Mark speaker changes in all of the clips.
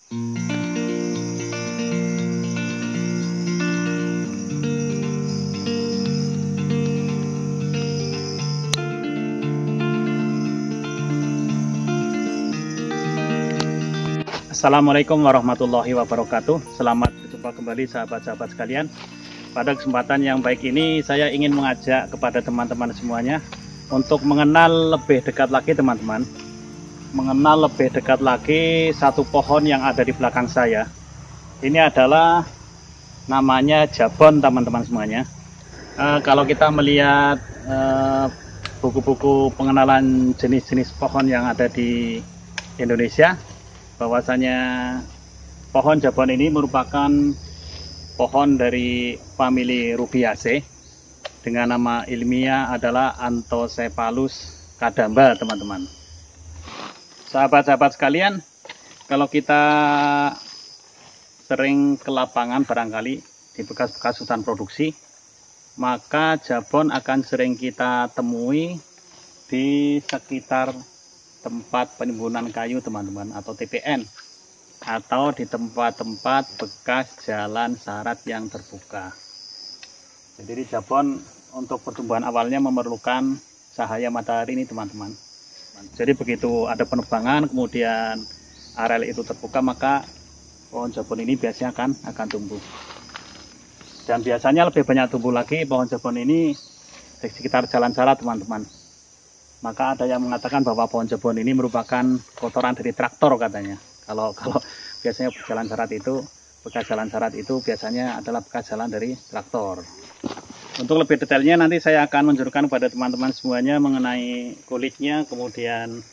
Speaker 1: Assalamualaikum warahmatullahi wabarakatuh. Selamat berjumpa kembali sahabat-sahabat sekalian. Pada kesempatan yang baik ini saya ingin mengajak kepada teman-teman semuanya untuk mengenal lebih dekat lagi teman-teman. Mengenal lebih dekat lagi satu pohon yang ada di belakang saya. Ini adalah namanya jabon teman-teman semuanya. Kalau kita melihat buku-buku pengenalan jenis-jenis pohon yang ada di Indonesia, bahwasanya pohon jabon ini merupakan pohon dari famili Rubiaceae dengan nama ilmiah adalah Anthocephalus kadamba teman-teman. Sahabat-sahabat sekalian, kalau kita sering ke lapangan barangkali di bekas-bekas hutan produksi, maka jabon akan sering kita temui di sekitar tempat penimbunan kayu teman-teman, atau TPN, atau di tempat-tempat bekas jalan sarat yang terbuka. Jadi jabon untuk pertumbuhan awalnya memerlukan cahaya matahari ini teman-teman. Jadi begitu ada penebangan kemudian areal itu terbuka, maka pohon jabon ini biasanya akan tumbuh. Dan biasanya lebih banyak tumbuh lagi pohon jabon ini di sekitar jalan sarat teman-teman. Maka ada yang mengatakan bahwa pohon jabon ini merupakan kotoran dari traktor katanya. Kalau biasanya bekas jalan sarat itu biasanya adalah bekas jalan dari traktor. Untuk lebih detailnya nanti saya akan menunjukkan kepada teman-teman semuanya mengenai kulitnya, kemudian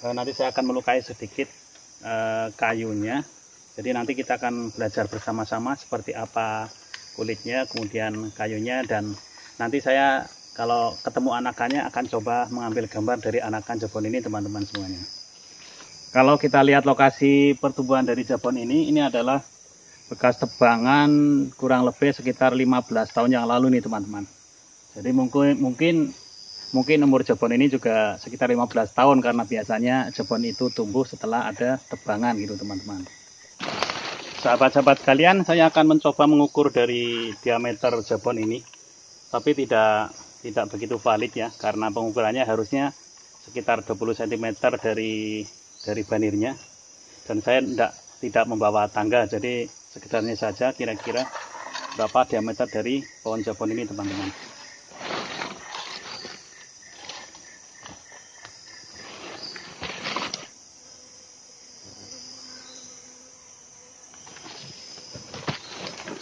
Speaker 1: nanti saya akan melukai sedikit kayunya. Jadi nanti kita akan belajar bersama-sama seperti apa kulitnya, kemudian kayunya, dan nanti saya kalau ketemu anakannya akan coba mengambil gambar dari anakan jabon ini teman-teman semuanya. Kalau kita lihat lokasi pertumbuhan dari jabon ini adalah bekas tebangan kurang lebih sekitar 15 tahun yang lalu nih teman-teman. Jadi mungkin umur jabon ini juga sekitar 15 tahun karena biasanya jabon itu tumbuh setelah ada tebangan gitu teman-teman. Sahabat-sahabat sekalian, saya akan mencoba mengukur dari diameter jabon ini, tapi tidak begitu valid ya, karena pengukurannya harusnya sekitar 20 cm dari banirnya, dan saya tidak membawa tangga, jadi sekedarnya saja kira-kira berapa diameter dari pohon jabon ini teman-teman.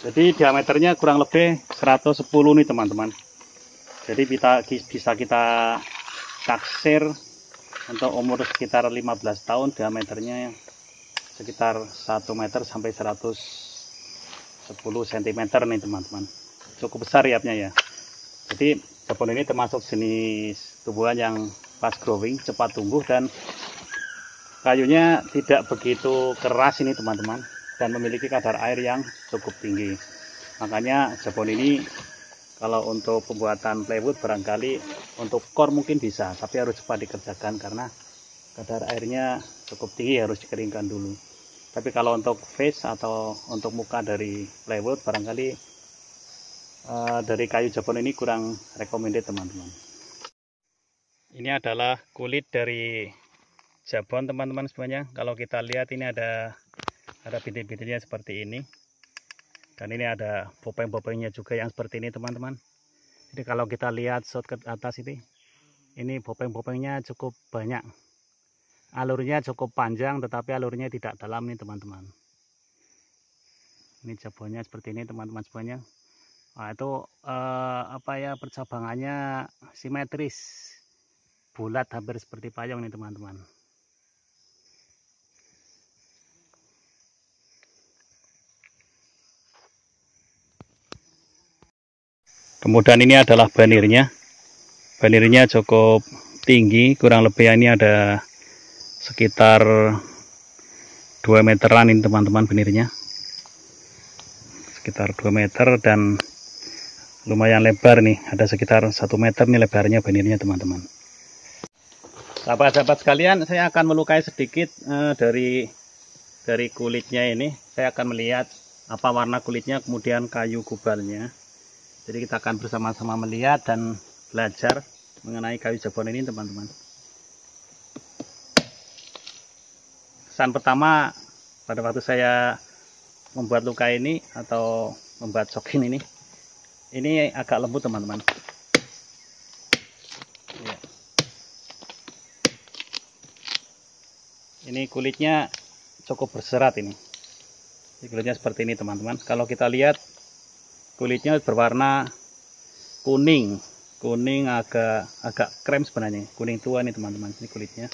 Speaker 1: Jadi diameternya kurang lebih 110 nih teman-teman. Jadi bisa kita taksir untuk umur sekitar 15 tahun, diameternya sekitar 1 meter sampai 110 cm nih teman-teman. Cukup besar riapnya ya. Jadi jabon ini termasuk jenis tumbuhan yang fast growing, cepat tumbuh, dan kayunya tidak begitu keras ini teman-teman, dan memiliki kadar air yang cukup tinggi. Makanya jabon ini kalau untuk pembuatan plywood barangkali untuk core mungkin bisa, tapi harus cepat dikerjakan karena kadar airnya cukup tinggi, harus dikeringkan dulu. Tapi kalau untuk face atau untuk muka dari plywood barangkali dari kayu jabon ini kurang recommended teman-teman. Ini adalah kulit dari jabon teman-teman semuanya. Kalau kita lihat ini ada bintik-bintiknya seperti ini. Dan ini ada bopeng-bopengnya juga yang seperti ini teman-teman. Jadi kalau kita lihat shot ke atas ini bopeng-bopengnya cukup banyak. Alurnya cukup panjang tetapi alurnya tidak dalam nih teman-teman. Ini jabonnya seperti ini teman-teman semuanya. Nah, itu percabangannya simetris, bulat hampir seperti payung nih teman-teman. Kemudian ini adalah banirnya. Banirnya cukup tinggi, kurang lebih ini ada sekitar 2 meteran ini teman-teman banirnya. Sekitar 2 meter dan lumayan lebar nih, ada sekitar 1 meter nih lebarnya banirnya teman-teman. Sahabat-sahabat sekalian, saya akan melukai sedikit dari dari kulitnya ini saya akan melihat apa warna kulitnya, kemudian kayu gubalnya. Jadi kita akan bersama-sama melihat dan belajar mengenai kayu jabon ini, teman-teman. Kesan pertama pada waktu saya membuat luka ini atau membuat cokin ini agak lembut, teman-teman. Ya. Ini kulitnya cukup berserat ini. Kulitnya seperti ini, teman-teman. Kalau kita lihat kulitnya berwarna kuning agak krem sebenarnya, kuning tua nih, teman-teman. Ini kulitnya.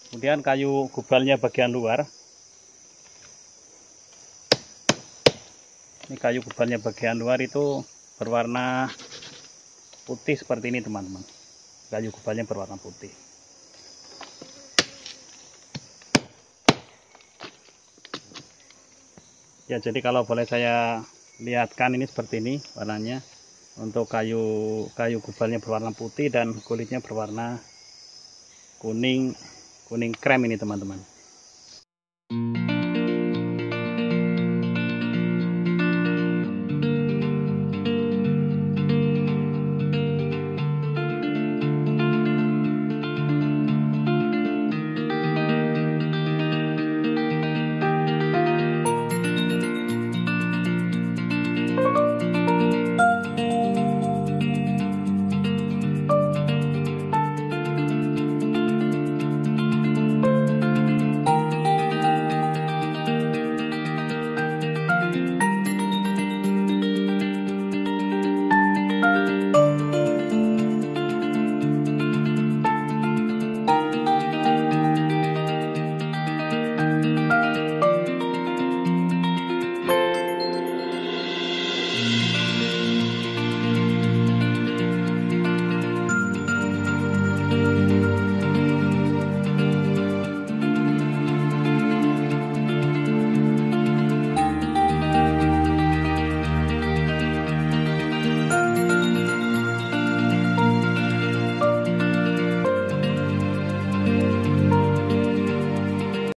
Speaker 1: Kemudian kayu gubalnya bagian luar. Ini kayu gubalnya bagian luar itu berwarna putih seperti ini, teman-teman. Kayu gubalnya berwarna putih. Ya, jadi kalau boleh saya lihatkan, ini seperti ini warnanya. Untuk kayu gubalnya berwarna putih dan kulitnya berwarna kuning krem ini, teman-teman.